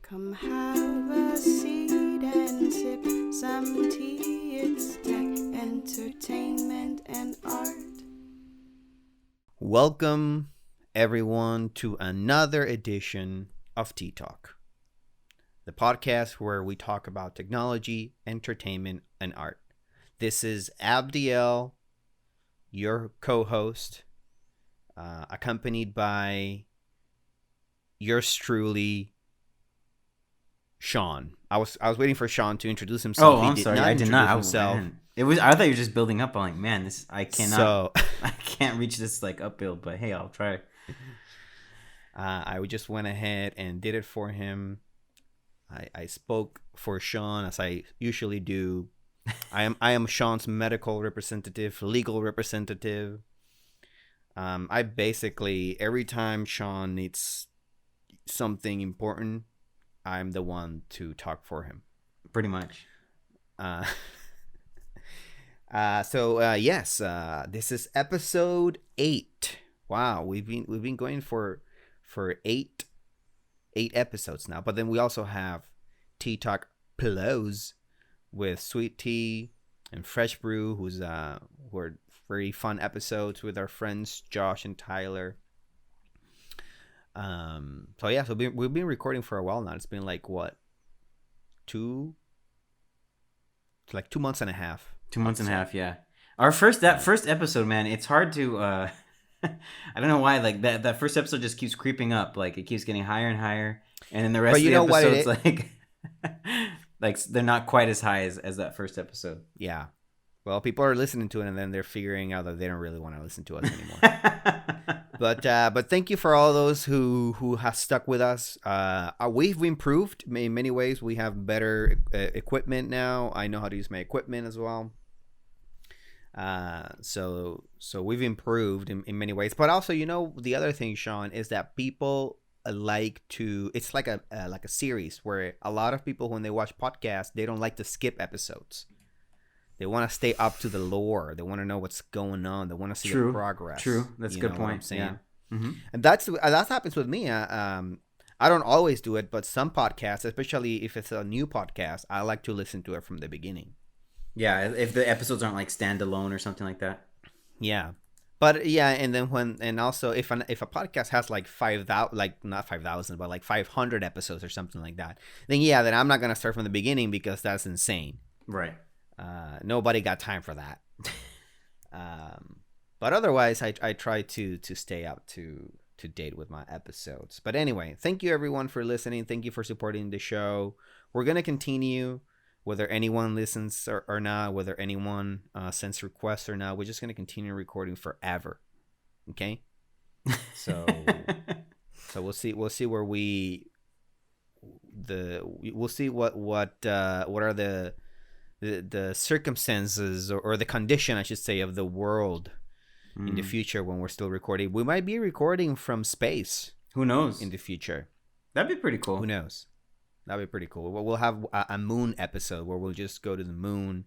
Come have a seat and sip some tea. It's tech, entertainment, and art. Welcome, everyone, to another edition of Tea Talk, the podcast where we talk about technology, entertainment, and art. This is Abdiel, your co-host, accompanied by yours truly, Sean. I was waiting for Sean to introduce himself. Oh, I'm sorry, I did not. I thought you were just building up. I'm like, man, I can't reach this like uphill. But hey, I'll try. I just went ahead and did it for him. I spoke for Sean as I usually do. I am Sean's medical representative, legal representative. I basically, every time Sean needs something important, I'm the one to talk for him. Pretty much. Yes, this is episode 8. Wow, we've been going for 8 episodes now. But then we also have Tea Talk Plus with Sweet Tea and Fresh Brew, who are very fun episodes with our friends Josh and Tyler. So we've been recording for a while now. It's been like what, 2 months and a half. 2 months and a half, yeah. Our first episode, man, it's hard to I don't know why, like that first episode just keeps creeping up. Like it keeps getting higher and higher, and then the rest of the episodes like they're not quite as high as that first episode. Yeah. Well, people are listening to it, and then they're figuring out that they don't really want to listen to us anymore. But thank you for all those who have stuck with us. We've improved in many ways. We have better equipment now. I know how to use my equipment as well. So we've improved in many ways. But also, the other thing, Sean, is that people like to. It's like a series where a lot of people, when they watch podcasts, they don't like to skip episodes. They want to stay up to the lore. They want to know what's going on. They want to see the progress. True. That's a good point. What I'm saying? Yeah. Mm-hmm. And that happens with me. I don't always do it, but some podcasts, especially if it's a new podcast, I like to listen to it from the beginning. Yeah, if the episodes aren't like standalone or something like that. Yeah. But yeah, and then also if a podcast has like 5,000, like not 5,000, but like 500 episodes or something like that, then I'm not gonna start from the beginning because that's insane. Right. Nobody got time for that. But otherwise, I try to stay up to date with my episodes. But anyway, thank you everyone for listening. Thank you for supporting the show. We're gonna continue, whether anyone listens or not, whether anyone sends requests or not. We're just gonna continue recording forever. Okay. So we'll see where we'll see what are the circumstances or the condition, I should say, of the world in the future when we're still recording. We might be recording from space. Who knows? In the future. That'd be pretty cool. Who knows? That'd be pretty cool. We'll have a moon episode where we'll just go to the moon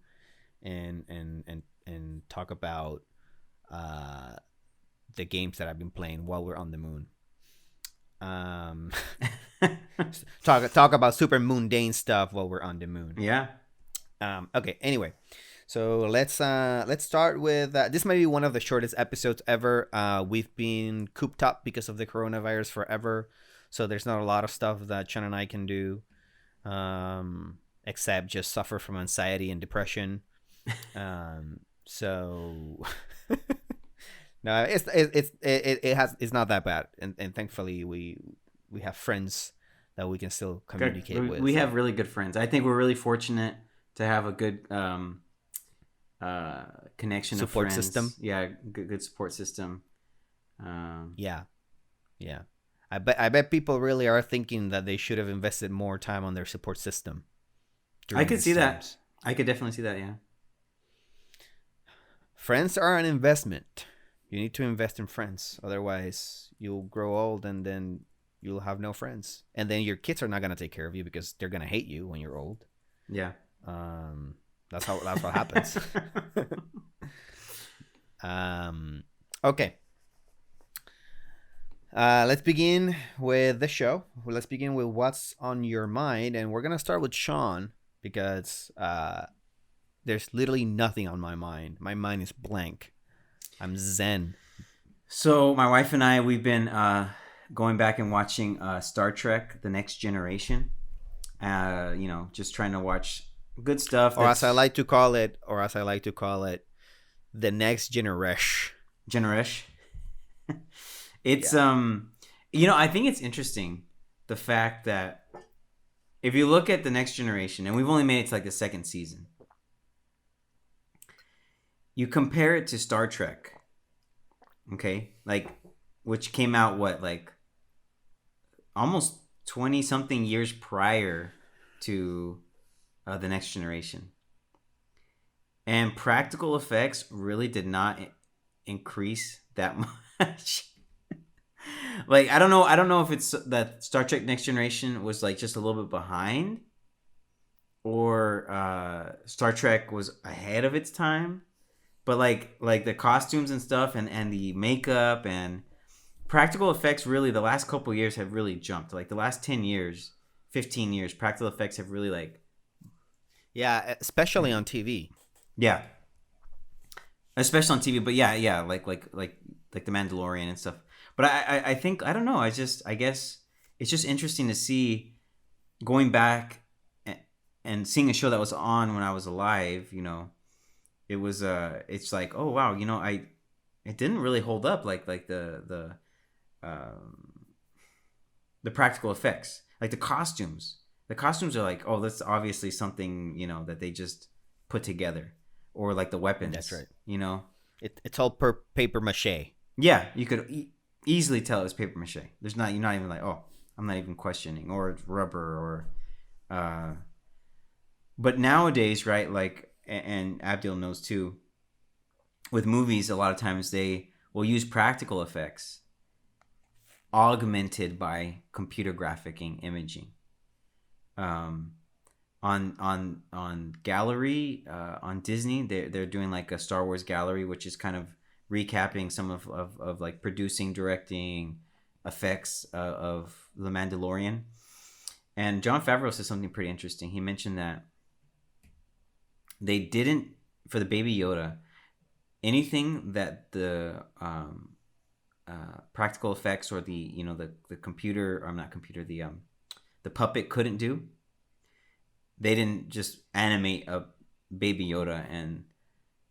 and talk about the games that I've been playing while we're on the moon. Talk about super mundane stuff while we're on the moon. Yeah. Okay. Anyway, so let's start with this. Might be one of the shortest episodes ever. We've been cooped up because of the coronavirus forever, so there's not a lot of stuff that Chen and I can do, except just suffer from anxiety and depression. So no, it's not that bad, and thankfully we have friends that we can still communicate with. We have really good friends. I think we're really fortunate to have a good connection support of friends. System. Yeah, good support system. Yeah. I bet people really are thinking that they should have invested more time on their support system. I could see that. I could definitely see that. Yeah. Friends are an investment. You need to invest in friends, otherwise you'll grow old and then you'll have no friends, and then your kids are not gonna take care of you because they're gonna hate you when you're old. Yeah. That's what happens. Okay. Let's begin with the show. Let's begin with what's on your mind, and we're gonna start with Sean because there's literally nothing on my mind. My mind is blank. I'm zen. So my wife and I, we've been going back and watching Star Trek: The Next Generation. Just trying to watch good stuff. Or as I like to call it, the next generation. Generation. It's I think it's interesting the fact that if you look at The Next Generation, and we've only made it to like the second season, you compare it to Star Trek, okay, like which came out like almost 20 something years prior to The Next Generation, and practical effects really did not increase that much. Like I don't know if it's that Star Trek Next Generation was like just a little bit behind, or Star Trek was ahead of its time, but like the costumes and stuff, and the makeup and practical effects, really the last couple years have really jumped. Like the last 10 years, 15 years, practical effects have really like, yeah, especially on TV. Yeah, especially on TV. But yeah, like the Mandalorian and stuff. But I think, I don't know. I guess it's just interesting to see, going back and seeing a show that was on when I was alive. It was it's like, oh wow, it didn't really hold up like the practical effects, like the costumes. The costumes are like, oh, that's obviously something that they just put together, or like the weapons. That's right. It's all paper mache. Yeah, you could easily tell it was paper mache. You're not even like, oh, I'm not even questioning, or it's rubber, or but nowadays, right, like, and Abdul knows too, with movies a lot of times they will use practical effects augmented by computer graphicing imaging. On gallery, on Disney, they're doing like a Star Wars gallery, which is kind of recapping some of like producing, directing, effects of The Mandalorian. And Jon Favreau said something pretty interesting. He mentioned that they didn't, for the Baby Yoda, anything that the practical effects or the computer, or not computer, the puppet couldn't do. They didn't just animate a Baby Yoda, and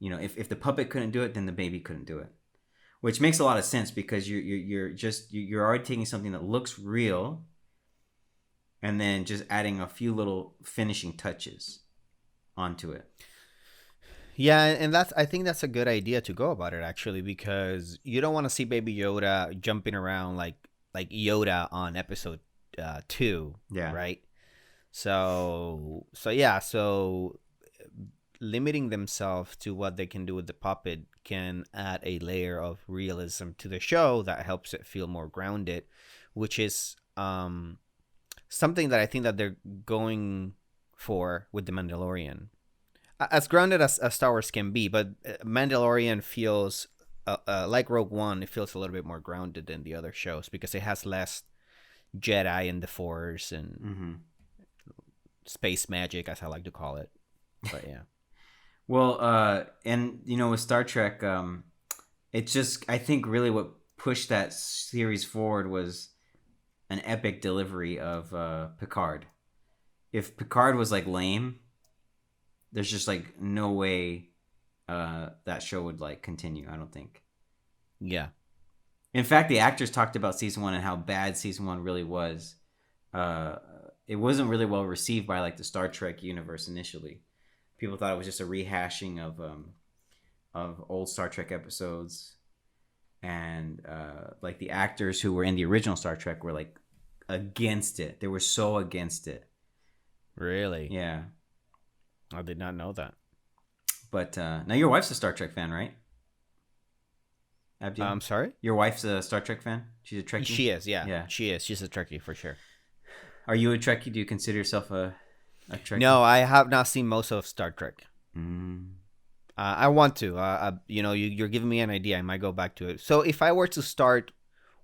if the puppet couldn't do it, then the baby couldn't do it, which makes a lot of sense, because you're already taking something that looks real and then just adding a few little finishing touches onto it. Yeah, and I think that's a good idea to go about it, actually, because you don't want to see Baby Yoda jumping around like Yoda on episode 2. Yeah. Right. So limiting themselves to what they can do with the puppet can add a layer of realism to the show that helps it feel more grounded, which is something that I think that they're going for with The Mandalorian. As grounded as Star Wars can be, but Mandalorian feels like Rogue One. It feels a little bit more grounded than the other shows because it has less Jedi and the Force and space magic, as I like to call it. But yeah. Well, and with Star Trek, it's just, I think really what pushed that series forward was an epic delivery of Picard. If Picard was like lame, there's just like no way that show would like continue, I don't think. Yeah. In fact, the actors talked about season 1 and how bad season 1 really was. It wasn't really well received by like the Star Trek universe initially. People thought it was just a rehashing of old Star Trek episodes, and like the actors who were in the original Star Trek were like against it. They were so against it. Really? Yeah. I did not know that. But now your wife's a Star Trek fan, right? Abdi? I'm sorry? Your wife's a Star Trek fan? She's a Trekkie? She is, yeah. Yeah. She is. She's a Trekkie for sure. Are you a Trekkie? Do you consider yourself a Trekkie? No, I have not seen most of Star Trek. I want to. You're giving me an idea. I might go back to it. So if I were to start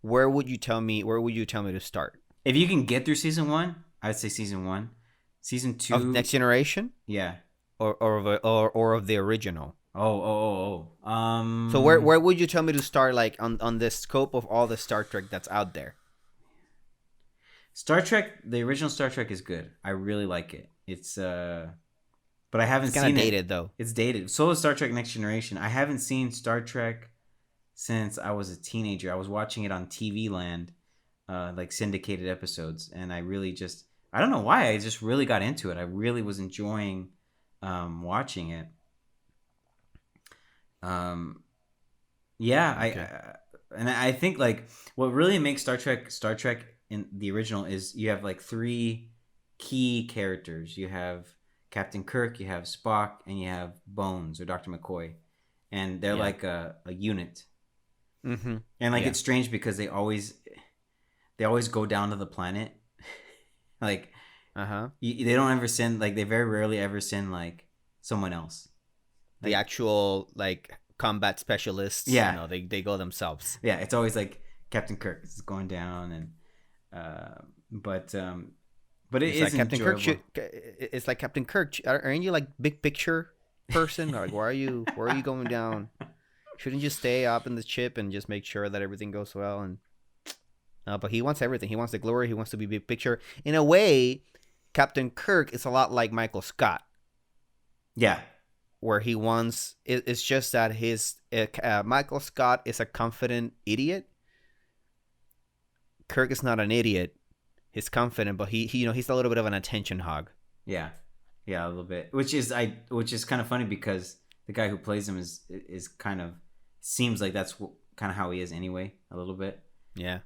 where would you tell me to start? If you can get through season 1, I'd say season 1. Season 2 Of Next Generation? Yeah. Or of the original? So where would you tell me to start, like on the scope of all the Star Trek that's out there? Star Trek, the original Star Trek is good. I really like it. It's but I haven't seen it. It's kind of dated though. It's dated. So is Star Trek Next Generation. I haven't seen Star Trek since I was a teenager. I was watching it on TV Land, like syndicated episodes, and I really just, I don't know why, I just really got into it. I really was enjoying watching it. Yeah, okay. I think like what really makes Star Trek in the original is you have like 3 key characters. You have Captain Kirk, you have Spock, and you have Bones or Dr. McCoy, and they're like a unit. Mm-hmm. And like it's strange because they always go down to the planet. Like they don't ever send, like they very rarely ever send like someone else. Like, the actual like combat specialists. Yeah, you know, they go themselves. Yeah, it's always like Captain Kirk is going down, and but it is like Captain enjoyable. Kirk. It's like Captain Kirk. Aren't you like big picture person? Like where are you going down? Shouldn't you stay up in the ship and just make sure that everything goes well? And but he wants everything. He wants the glory. He wants to be big picture. In a way, Captain Kirk is a lot like Michael Scott. Yeah. Where he wants, it's just that Michael Scott is a confident idiot. Kirk is not an idiot. He's confident, but he's a little bit of an attention hog. Yeah, a little bit. Which is kind of funny because the guy who plays him is kind of, seems like that's kind of how he is anyway, a little bit. Yeah.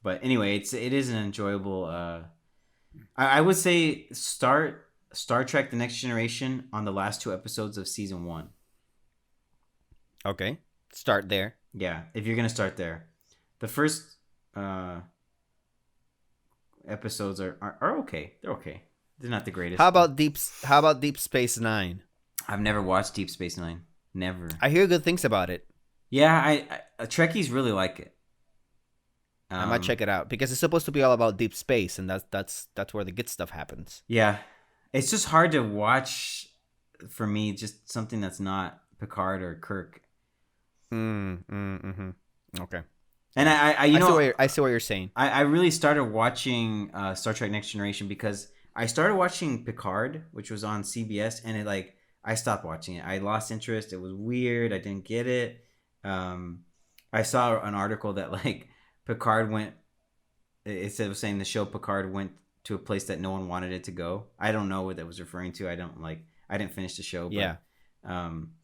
But anyway, it is an enjoyable. I would say start Star Trek: The Next Generation on the last 2 episodes of season 1. Okay, start there. Yeah, if you're gonna start there, the first episodes are okay. They're okay. They're not the greatest. How about Deep Space Nine? I've never watched Deep Space Nine. Never. I hear good things about it. Yeah, I Trekkies really like it. I might check it out because it's supposed to be all about deep space, and that's where the good stuff happens. Yeah, it's just hard to watch for me. Just something that's not Picard or Kirk. Okay. And I see what you're saying. I really started watching Star Trek Next Generation because I started watching Picard, which was on CBS, and I stopped watching it. I lost interest. It was weird. I didn't get it. I saw an article that like Picard went. It was saying the show Picard went to a place that no one wanted it to go. I don't know what that was referring to. I didn't finish the show. But, yeah.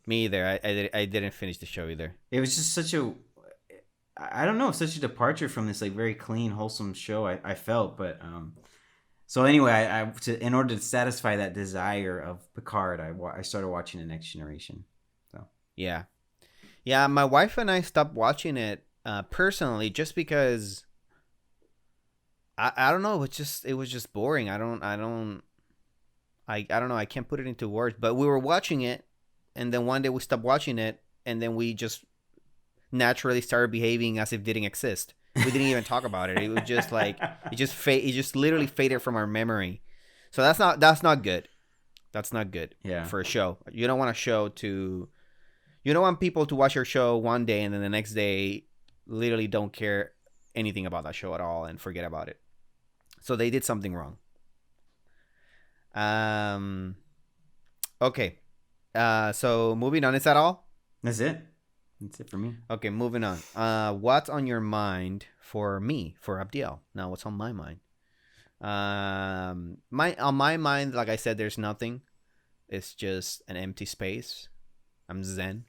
Me either. I didn't finish the show either. It was just such a, I don't know, such a departure from this like very clean, wholesome show. I felt, but so anyway, in order to satisfy that desire of Picard, I started watching The Next Generation. So yeah. My wife and I stopped watching it personally just because I don't know. It was just boring. I don't know. I can't put it into words. But we were watching it, and then one day we stopped watching it, and then we just naturally started behaving as if it didn't exist. We didn't even talk about it. It was just like it just literally faded from our memory. So that's not good. That's not good. Yeah. For a show. You don't want you don't want people to watch your show one day and then the next day literally don't care anything about that show at all and forget about it. So they did something wrong. Okay. So moving on. Is that all? That's it. That's it for me. Okay, moving on. What's on your mind for me, for Abdiel? Now, what's on my mind? On my mind, like I said, there's nothing. It's just an empty space. I'm zen.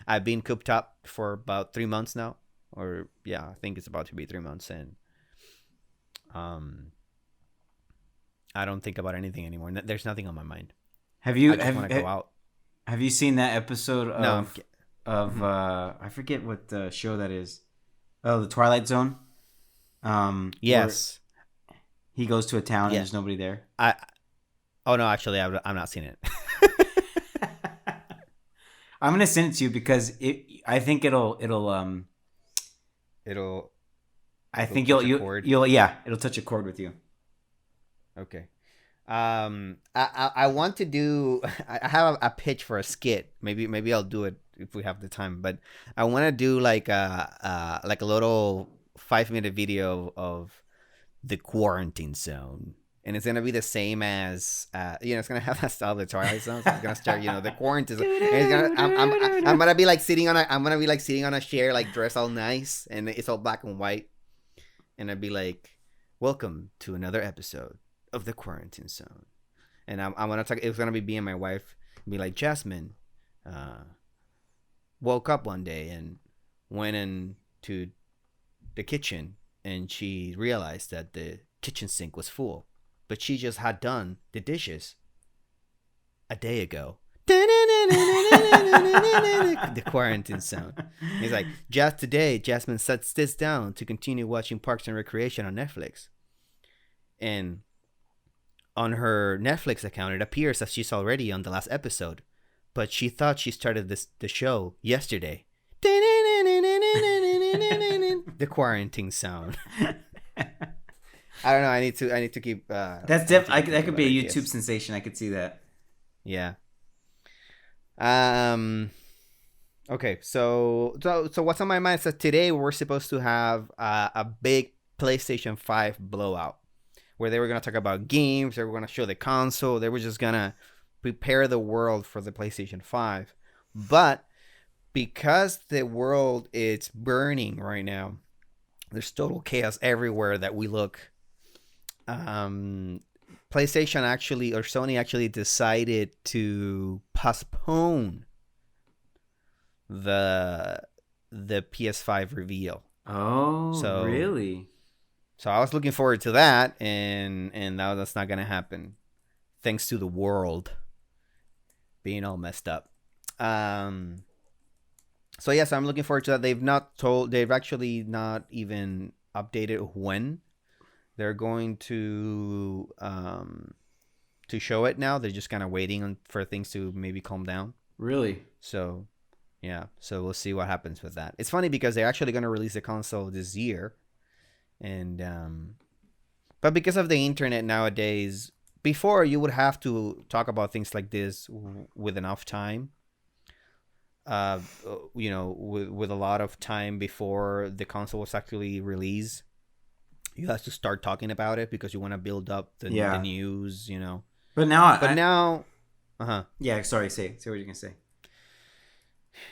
I've been cooped up for about 3 months now, or yeah, I think it's about to be 3 months, and I don't think about anything anymore. There's nothing on my mind. I just want to go out. Have you seen that episode of I forget what the show that is? Oh, The Twilight Zone. Yes. He goes to a town and there's nobody there. Oh no, actually, I'm not seeing it. I'm gonna send it to you because I think it'll I it'll think touch a chord. it'll touch a chord with you. Okay. I want to do. I have a pitch for a skit. Maybe I'll do it if we have the time. But I want to do like a little 5 minute video of the quarantine zone, and it's gonna be the same as it's gonna have that style of the Twilight Zone. So it's gonna start the quarantine zone. And it's I'm gonna be like sitting on a chair like dressed all nice, and it's all black and white, and I'd be like, "Welcome to another episode of the quarantine zone," and I'm gonna talk. It's gonna be me and my wife. Be like, Jasmine woke up one day and went into the kitchen, and she realized that the kitchen sink was full, but she just had done the dishes a day ago. The quarantine zone. He's like, just today, Jasmine sets this down to continue watching Parks and Recreation on Netflix, and on her Netflix account, it appears that she's already on the last episode, but she thought she started the show yesterday. The quarantine sound. I don't know. I need to keep. That's definitely that could be a YouTube sensation. I could see that. Yeah. Okay. So what's on my mind is that today we're supposed to have a big PlayStation 5 blowout, where they were going to talk about games, they were going to show the console, they were just going to prepare the world for the PlayStation 5. But because the world is burning right now, there's total chaos everywhere that we look. PlayStation actually, or Sony actually decided to postpone the PS5 reveal. Oh, so, really? So I was looking forward to that, and now that's not gonna happen, thanks to the world being all messed up. So yes, I'm looking forward to that. They've actually not even updated when they're going to show it now. They're just kind of waiting for things to maybe calm down. Really? So yeah, so we'll see what happens with that. It's funny because they're actually going to release the console this year. And but because of the internet nowadays, before you would have to talk about things like this with enough time, with a lot of time before the console was actually released. You have to start talking about it because you want to build up the news, But now, yeah, sorry, say what you're gonna say.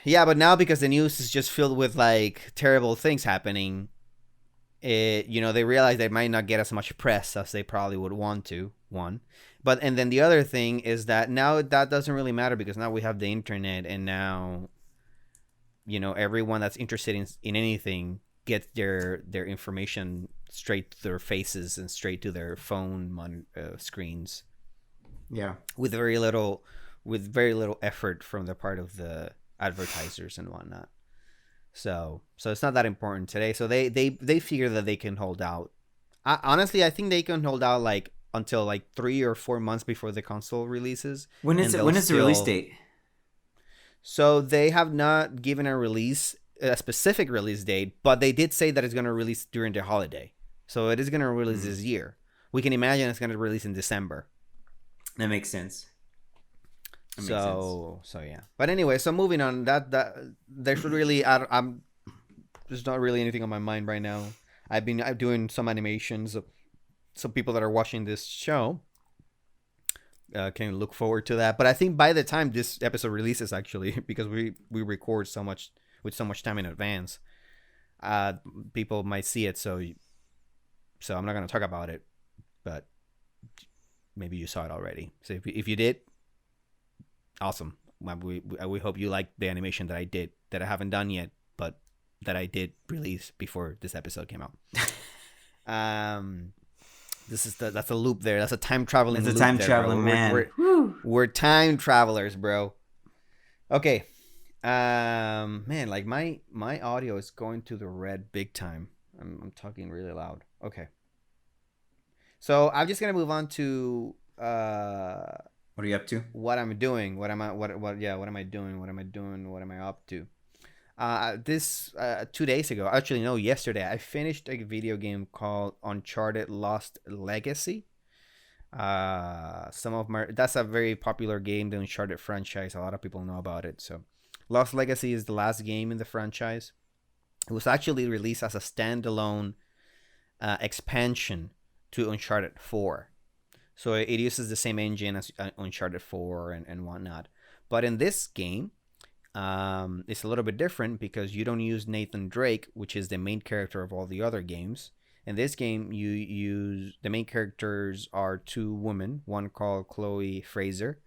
Yeah, but now because the news is just filled with like terrible things happening, they realize they might not get as much press as they probably would want to. And then the other thing is that now that doesn't really matter because now we have the internet, and now, everyone that's interested in anything gets their information straight to their faces and straight to their phone screens. Yeah, with very little effort from the part of the advertisers and whatnot. So it's not that important today. So they figure that they can hold out. Honestly, I think they can hold out like until like 3 or 4 months before the console releases. When is the release date? So they have not given a specific release date, but they did say that it's going to release during the holiday. So it is going to release this year. We can imagine it's going to release in December. That makes sense. So yeah. But anyway, so moving on, that there's really there's not really anything on my mind right now. I'm doing some animations. So people that are watching this show can look forward to that. But I think by the time this episode releases, actually, because we record so much time in advance, people might see it. So I'm not going to talk about it, but maybe you saw it already. So if you did, awesome. We hope you liked the animation that I did, that I haven't done yet, but that I did release before this episode came out. That's a loop there. That's a time traveling. It's a time traveling man. We're time travelers, bro. Okay. Man, like my audio is going to the red big time. I'm talking really loud. Okay. So I'm just gonna move on to What are you up to? what I'm doing, what am I, what, yeah, what am I doing, what am I doing, what am I up to? This 2 days ago, actually no, yesterday, I finished a video game called Uncharted Lost Legacy. Some of my That's a very popular game, the Uncharted franchise. A lot of people know about it. So, Lost Legacy is the last game in the franchise. It was actually released as a standalone expansion to Uncharted 4. So it uses the same engine as Uncharted 4 and whatnot. But in this game, it's a little bit different because you don't use Nathan Drake, which is the main character of all the other games. In this game, you use the main characters are two women, one called Chloe Fraser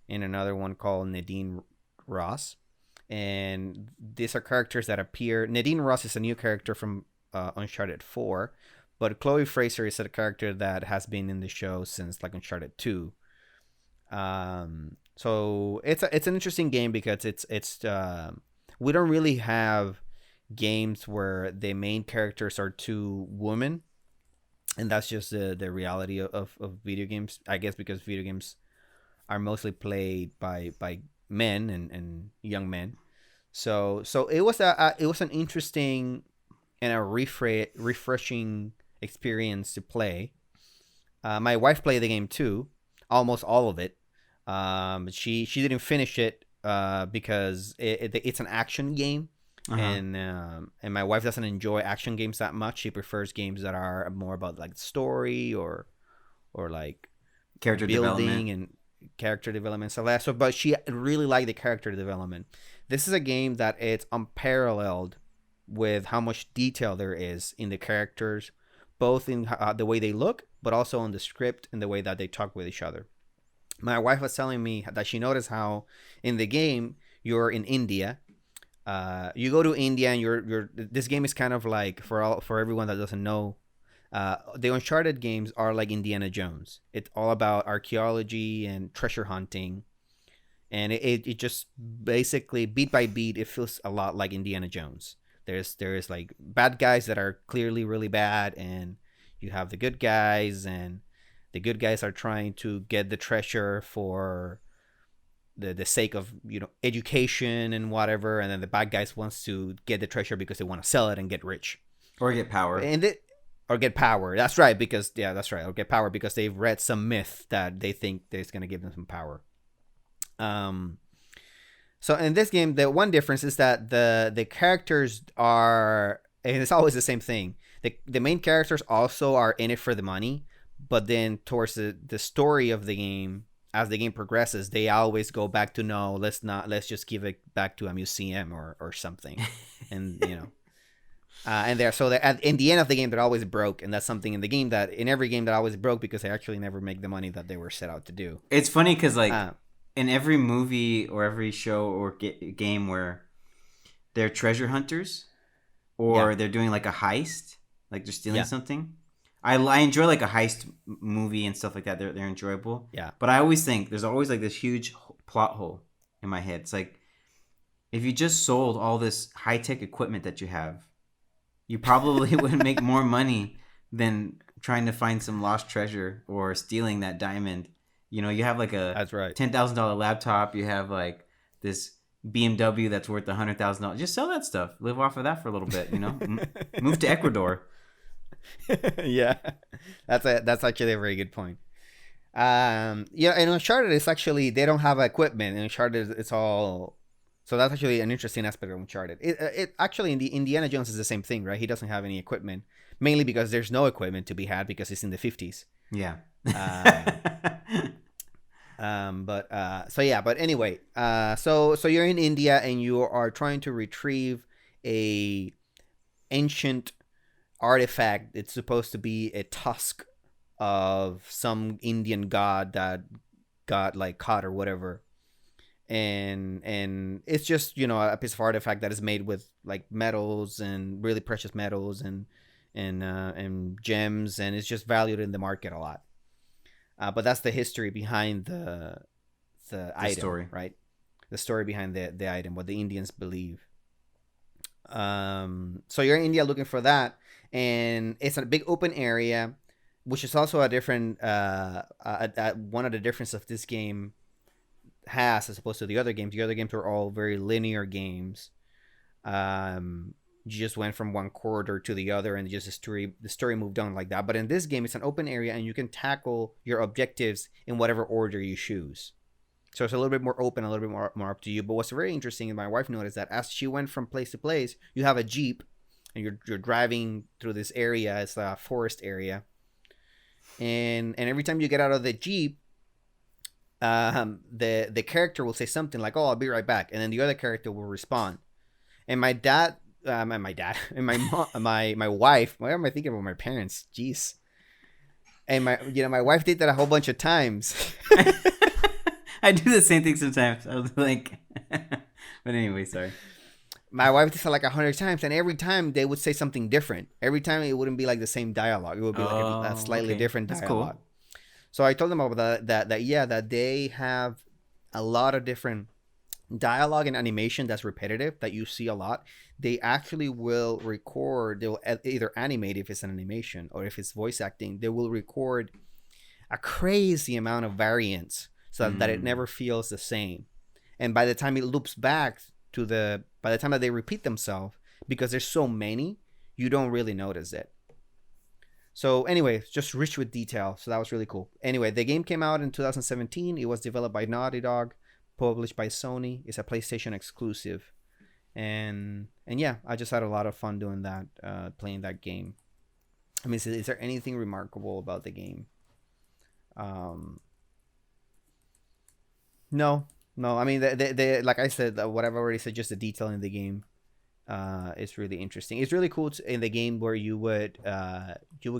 and another one called Nadine Ross. And these are characters that appear. Nadine Ross is a new character from Uncharted 4, but Chloe Fraser is a character that has been in the show since like Uncharted 2. So it's an interesting game because it's we don't really have games where the main characters are two women, and that's just the reality of video games, I guess, because video games are mostly played by men and young men. So it was an interesting and a refreshing experience to play. My wife played the game too, almost all of it. She didn't finish it because it's an action game. Uh-huh. And my wife doesn't enjoy action games that much. She prefers games that are more about like story or like character building and character development. So but she really liked the character development. This is a game that it's unparalleled with how much detail there is in the characters, both in the way they look, but also in the script and the way that they talk with each other. My wife was telling me that she noticed how in the game you're in India. You go to India and you're. This game is kind of like for everyone that doesn't know, the Uncharted games are like Indiana Jones. It's all about archaeology and treasure hunting, and it just basically beat by beat it feels a lot like Indiana Jones. There's like bad guys that are clearly really bad, and you have the good guys, and the good guys are trying to get the treasure for the sake of education and whatever, and then the bad guys wants to get the treasure because they want to sell it and get rich or get power or get power. That's right, because that's right, or get power because they've read some myth that they think that it's going to give them some power. So in this game, the one difference is that the characters are, and it's always the same thing, the main characters also are in it for the money, but then towards the story of the game, as the game progresses, they always go back to let's just give it back to a museum or something. And and in the end of the game they're always broke, and that's something in every game that always broke because they actually never make the money that they were set out to do. It's funny because in every movie or every show or game where they're treasure hunters or they're doing like a heist, like they're stealing something, I enjoy like a heist movie and stuff like that. They're enjoyable. Yeah. But I always think there's always like this huge plot hole in my head. It's like, if you just sold all this high-tech equipment that you have, you probably would make more money than trying to find some lost treasure or stealing that diamond. You have like that's right, $10,000 laptop. You have like this BMW that's worth $100,000. Just sell that stuff. Live off of that for a little bit. Move to Ecuador. Yeah, that's actually a very good point. In Uncharted, it's actually they don't have equipment. In Uncharted, it's all, so that's actually an interesting aspect of Uncharted. It actually in the Indiana Jones is the same thing, right? He doesn't have any equipment, mainly because there's no equipment to be had because it's in the 50s. Yeah. But anyway, so you're in India and you are trying to retrieve a ancient artifact. It's supposed to be a tusk of some Indian god that got like caught or whatever, and it's just a piece of artifact that is made with like metals and really precious metals and gems, and it's just valued in the market a lot. But that's the history behind the item, story, right? The story behind the item, what the Indians believe. So you're in India looking for that, and it's a big open area, which is also a different one of the differences of this game has as opposed to the other games. The other games were all very linear games. You just went from one corridor to the other, and just the story moved on like that. But in this game, it's an open area, and you can tackle your objectives in whatever order you choose. So it's a little bit more open, a little bit more up to you. But what's very interesting, and my wife noticed that as she went from place to place, you have a Jeep, and you're driving through this area. It's a forest area, and every time you get out of the Jeep, the character will say something like, "Oh, I'll be right back," and then the other character will respond. And my dad, and my mom, my wife. Why am I thinking about my parents? Jeez. And my wife did that a whole bunch of times. I do the same thing sometimes. I was like, but anyway, sorry. My wife did it like 100 times, and every time they would say something different. Every time it wouldn't be like the same dialogue. It would be like a slightly different dialogue. That's cool. So I told them about that they have a lot of different dialogue and animation that's repetitive that you see a lot. They actually will record. They will either animate if it's an animation, or if it's voice acting, they will record a crazy amount of variants so that it never feels the same. And by the time it loops back by the time that they repeat themselves, because there's so many, you don't really notice it. So anyway, it's just rich with detail. So that was really cool. Anyway, the game came out in 2017. It was developed by Naughty Dog, published by Sony. It's a PlayStation exclusive. And yeah, I just had a lot of fun doing that, playing that game. I mean, is there anything remarkable about the game? No. I mean, they like I said, what I've already said, just the detail in the game is really interesting. It's really cool in the game where you would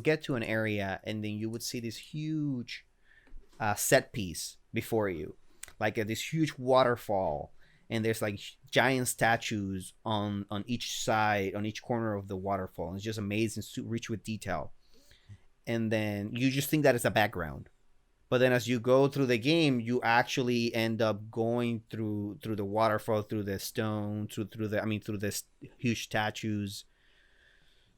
get to an area, and then you would see this huge set piece before you, like this huge waterfall, and there's like giant statues on each side, on each corner of the waterfall. And it's just amazing, rich with detail. And then you just think that it's a background. But then as you go through the game, you actually end up going through the waterfall, through the stone, through the huge statues.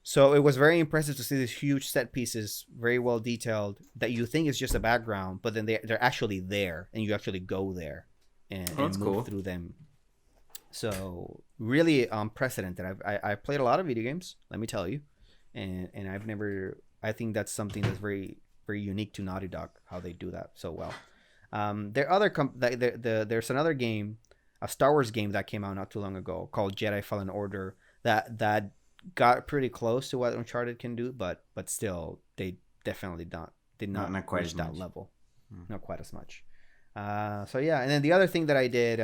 So it was very impressive to see these huge set pieces, very well detailed, that you think is just a background, but then they're actually there, and you actually go there and move through them. So really unprecedented. I played a lot of video games, let me tell you, and I think that's something that's very, very unique to Naughty Dog, how they do that so well. There's another game, a Star Wars game that came out not too long ago called Jedi Fallen Order that got pretty close to what Uncharted can do, but still they definitely did not quite reach as that much. level. Not quite as much. So yeah, and then the other thing that I did,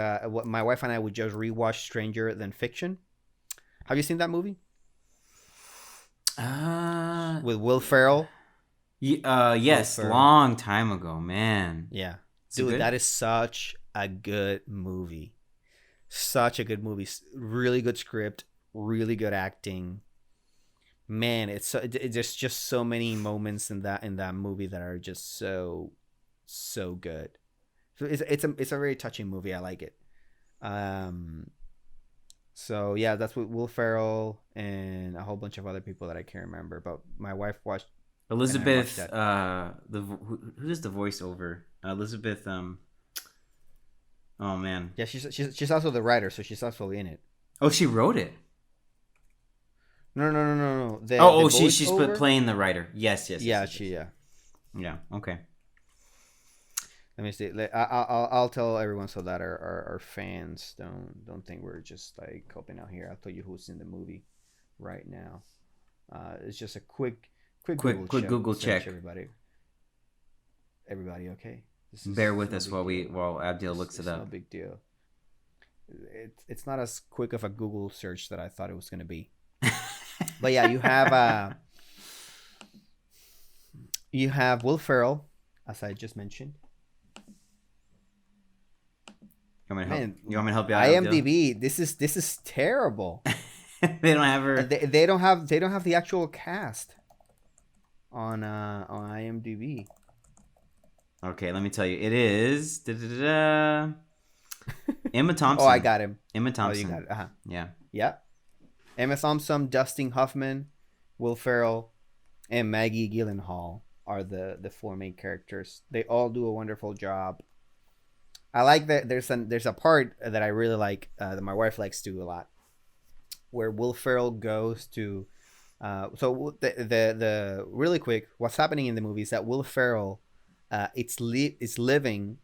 my wife and I would just rewatch Stranger Than Fiction. Have you seen that movie? With Will Ferrell. Yes, long time ago, man. Yeah, dude, that is such a good movie. Such a good movie. Really good script. Really good acting. Man, there's just so many moments in that movie that are just so good. So it's a very touching movie. I like it. So yeah, that's with Will Ferrell and a whole bunch of other people that I can't remember. But my wife watched. Elizabeth, who does the voiceover? Elizabeth, oh man. Yeah, she's also the writer, so she's also in it. Oh, she wrote it. No. She's playing the writer. Yes. Yeah. Yeah. Okay. Let me see. I'll tell everyone so that our fans don't think we're just like helping out here. I'll tell you who's in the movie right now. It's just a quick Google check. Everybody okay? Bear with us while Abdil looks it up. No big deal. It's not as quick of a Google search that I thought it was going to be. But yeah, you have Will Ferrell, as I just mentioned. You want me to help you out? IMDb. This is terrible. They don't have her. They don't have the actual cast on IMDb. Okay, let me tell you. It is Emma Thompson. Oh, I got him. Emma Thompson. Oh, you got it. Uh-huh. Yeah. Emma Thompson, Dustin Hoffman, Will Ferrell, and Maggie Gyllenhaal are the four main characters. They all do a wonderful job. I like that there's a part that I really like that my wife likes too a lot, where Will Ferrell goes to. The really quick, what's happening in the movie is that Will Ferrell, is living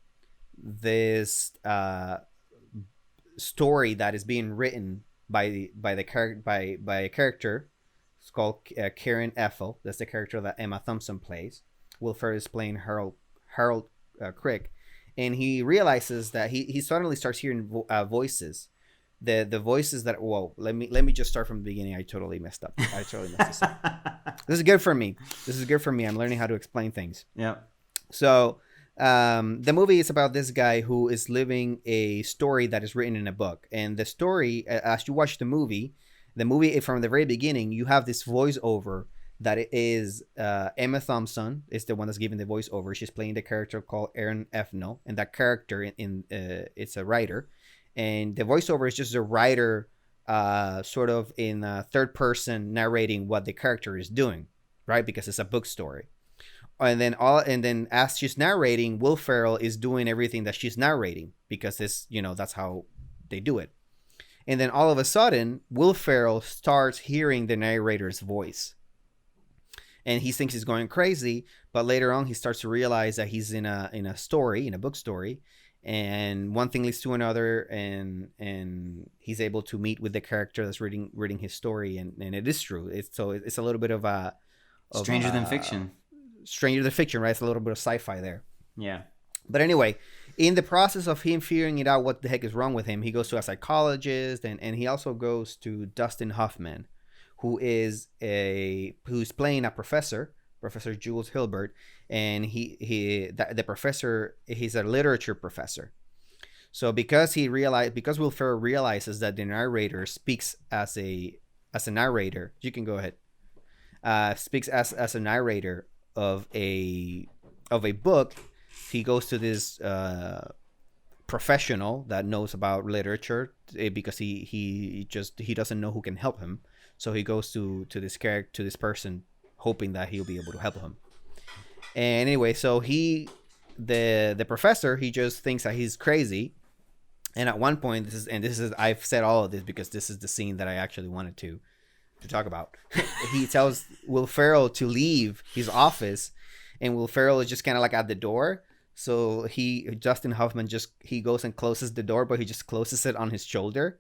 this story that is being written by the character by a character. It's called Karen Ethel. That's the character that Emma Thompson plays. Will Ferrell is playing Harold Crick, and he realizes that he suddenly starts hearing voices. The voices that let me just start from the beginning. I totally messed this up. This is good for me. I'm learning how to explain things. Yeah. So the movie is about this guy who is living a story that is written in a book, and the story, as you watch the movie from the very beginning, you have this voiceover that is Emma Thompson is the one that's giving the voiceover. She's playing the character called Erin Efnell, and that character in it's a writer, and the voiceover is just a writer sort of in third person narrating what the character is doing, right? Because it's a book story. And then as she's narrating, Will Ferrell is doing everything that she's narrating because that's how they do it. And then all of a sudden, Will Ferrell starts hearing the narrator's voice. And he thinks he's going crazy, but later on he starts to realize that he's in a book story, and one thing leads to another, and he's able to meet with the character that's reading his story, and it is true. It's a little bit of Stranger than fiction. Stranger than fiction, right? It's a little bit of sci-fi there. Yeah. But anyway, in the process of him figuring it out what the heck is wrong with him, he goes to a psychologist, and he also goes to Dustin Hoffman, who's playing a professor, Professor Jules Hilbert, and the professor, he's a literature professor. So because Will Ferrell realizes that the narrator speaks as a narrator, you can go ahead. Speaks as a narrator of a book, he goes to this professional that knows about literature because he doesn't know who can help him. So he goes to this person, hoping that he'll be able to help him. And anyway, so the professor, he just thinks that he's crazy. And at one point, I've said all of this because this is the scene that I actually wanted to talk about. He tells Will Ferrell to leave his office, and Will Ferrell is just kind of like at the door. So Dustin Hoffman he goes and closes the door, but he just closes it on his shoulder.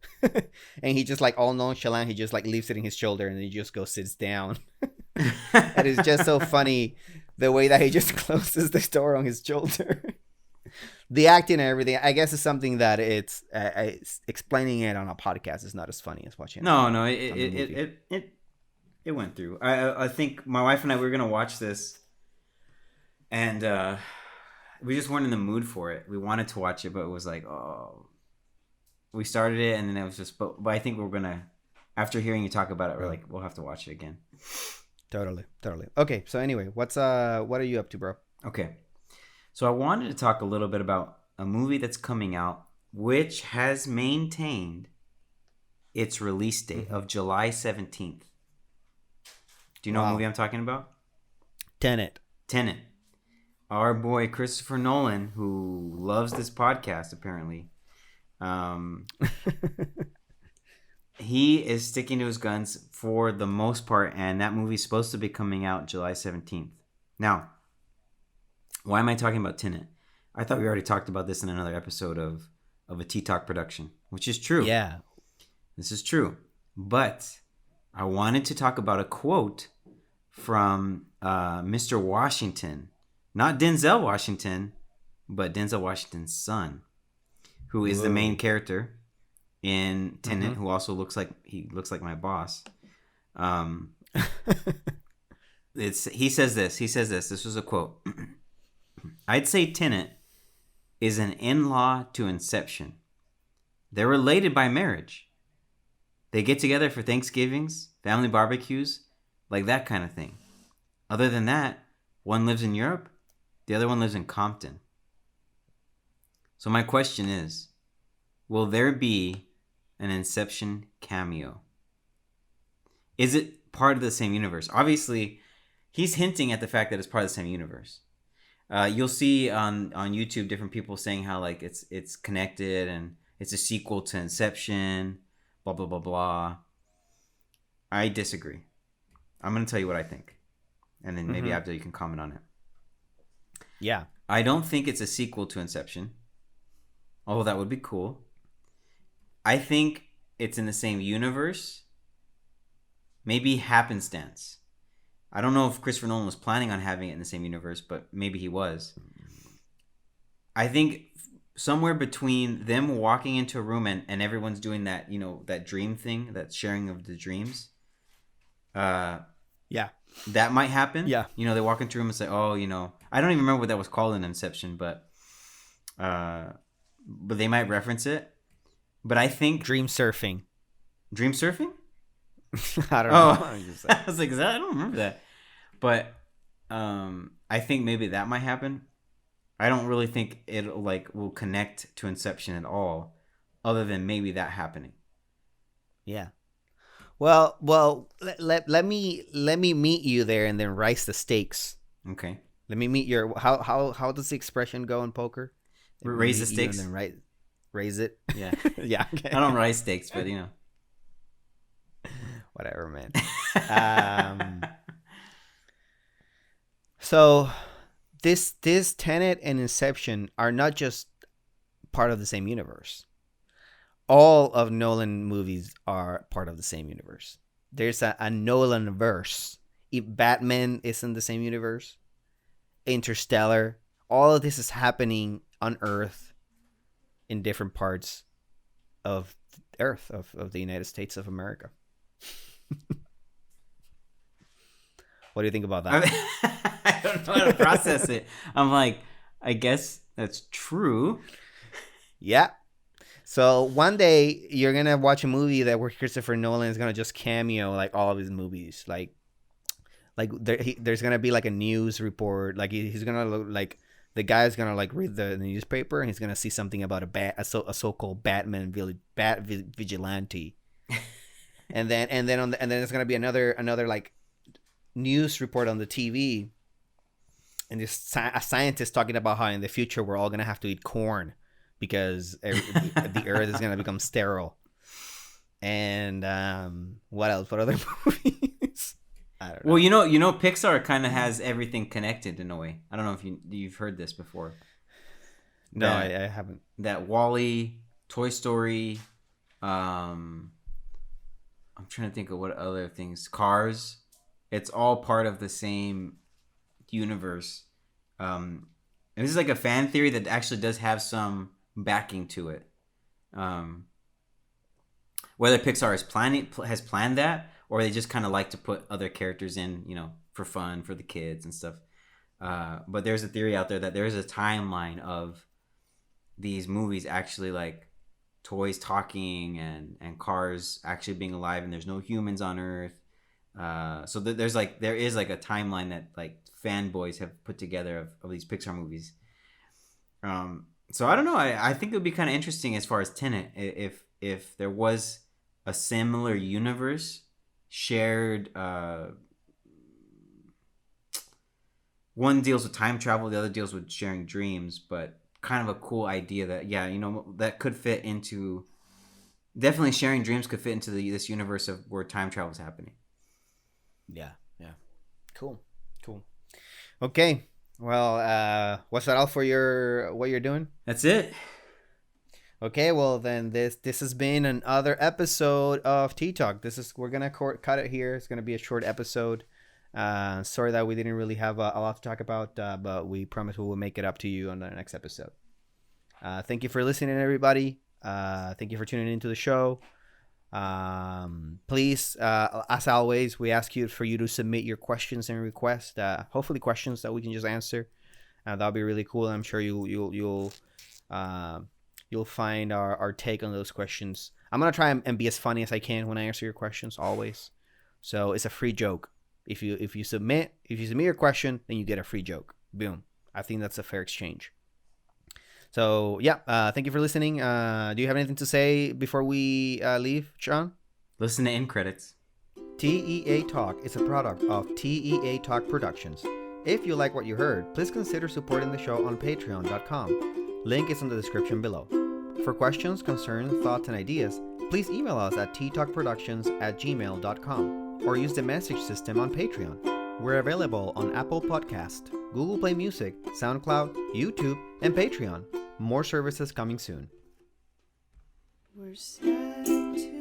And he just like all nonchalant, he just like leaves it in his shoulder, and then he just sits down. And it's just so funny the way that he just closes the door on his shoulder. The acting and everything, I guess, is something that it's explaining it on a podcast is not as funny as watching it. It went through. I think my wife and I, we were gonna watch this, and we just weren't in the mood for it. We wanted to watch it, but it was like, we started it, and then it was just. But I think we're gonna, after hearing you talk about it, we're like, we'll have to watch it again. Totally. Okay, so anyway, what are you up to, bro? Okay, so I wanted to talk a little bit about a movie that's coming out, which has maintained its release date of July 17th. Do you know what movie I'm talking about? Tenet. Our boy Christopher Nolan, who loves this podcast apparently, he is sticking to his guns for the most part, and that movie's supposed to be coming out July 17th. Now, why am I talking about Tenet? I thought we already talked about this in another episode of a T-Talk production, which is true. Yeah. This is true. But I wanted to talk about a quote from Mr. Washington. Not Denzel Washington, but Denzel Washington's son, who is the main character in Tenet, who also looks like my boss. He says this. This was a quote. I'd say Tenet is an in-law to Inception. They're related by marriage. They get together for Thanksgivings, family barbecues, like that kind of thing. Other than that, one lives in Europe, the other one lives in Compton. So my question is, will there be an Inception cameo? Is it part of the same universe? Obviously, he's hinting at the fact that it's part of the same universe. You'll see on YouTube different people saying how like it's connected and it's a sequel to Inception, blah blah blah blah. I disagree. I'm gonna tell you what I think, and then maybe after you can comment on it. Yeah, I don't think it's a sequel to Inception, although that would be cool. I think it's in the same universe. Maybe happenstance. I don't know if Christopher Nolan was planning on having it in the same universe, but maybe he was. I think somewhere between them walking into a room and everyone's doing that, that dream thing, that sharing of the dreams. yeah, that might happen. Yeah. They walk into a room and say, oh, I don't even remember what that was called in Inception, but they might reference it. But I think dream surfing. Dream surfing? I don't know. I was like, I don't remember that. But I think maybe that might happen. I don't really think it will connect to Inception at all, other than maybe that happening. Yeah. Well, let me meet you there and then rise the stakes. Okay. Let me meet your how does the expression go in poker? Raise the stakes and then raise it. Yeah. Yeah. Okay. I don't rise stakes, but Whatever, man. So this Tenet and Inception are not just part of the same universe. All of Nolan movies are part of the same universe. There's a Nolan verse. Batman is in the same universe. Interstellar. All of this is happening on Earth in different parts of Earth, of the United States of America. What do you think about that? I don't know how to process it. I'm like, I guess that's true. Yeah. So one day you're gonna watch a movie where Christopher Nolan is gonna just cameo like all of his movies, like there's gonna be like a news report, like he's gonna look like the guy's gonna like read the newspaper and he's gonna see something about a so-called Batman vigilante, and then there's gonna be another like news report on the TV, and there's a scientist talking about how in the future we're all gonna have to eat corn because the earth is gonna become sterile. And what else? What other movies? I don't know. Well, Pixar kind of has everything connected in a way. I don't know if you've heard this before. No, I haven't. That WALL-E, Toy Story, I'm trying to think of what other things. Cars. It's all part of the same universe. And this is like a fan theory that actually does have some backing to it. Whether Pixar has planned that, or they just kind of like to put other characters in, for fun, for the kids and stuff. But there's a theory out there that there's a timeline of these movies actually like toys talking and cars actually being alive, and there's no humans on Earth. So there is like a timeline that like fanboys have put together of these Pixar movies. So I don't know. I think it would be kind of interesting as far as Tenet if there was a similar universe shared. One deals with time travel, the other deals with sharing dreams, but kind of a cool idea that that could fit into. Definitely, sharing dreams could fit into this universe of where time travel is happening. Yeah. Cool. Okay. Well, what's that all for what you're doing? That's it. Okay, well then this has been another episode of Tea Talk. We're gonna cut it here. It's gonna be a short episode. Sorry that we didn't really have a lot to talk about, but we promise we will make it up to you on the next episode. Thank you for listening, everybody. Thank you for tuning into the show. Please, as always, we ask you to submit your questions and requests. Hopefully, questions that we can just answer. That'll be really cool. I'm sure you'll find our take on those questions. I'm gonna try and be as funny as I can when I answer your questions, always. So it's a free joke. If you submit your question, then you get a free joke. Boom. I think that's a fair exchange. So yeah, thank you for listening. Do you have anything to say before we leave, Sean? Listen to end credits. TEA Talk is a product of TEA Talk Productions. If you like what you heard, please consider supporting the show on patreon.com. Link is in the description below. For questions, concerns, thoughts, and ideas, please email us at ttalkproductions@gmail.com or use the message system on Patreon. We're available on Apple Podcast, Google Play Music, SoundCloud, YouTube, and Patreon. More services coming soon. We're sad to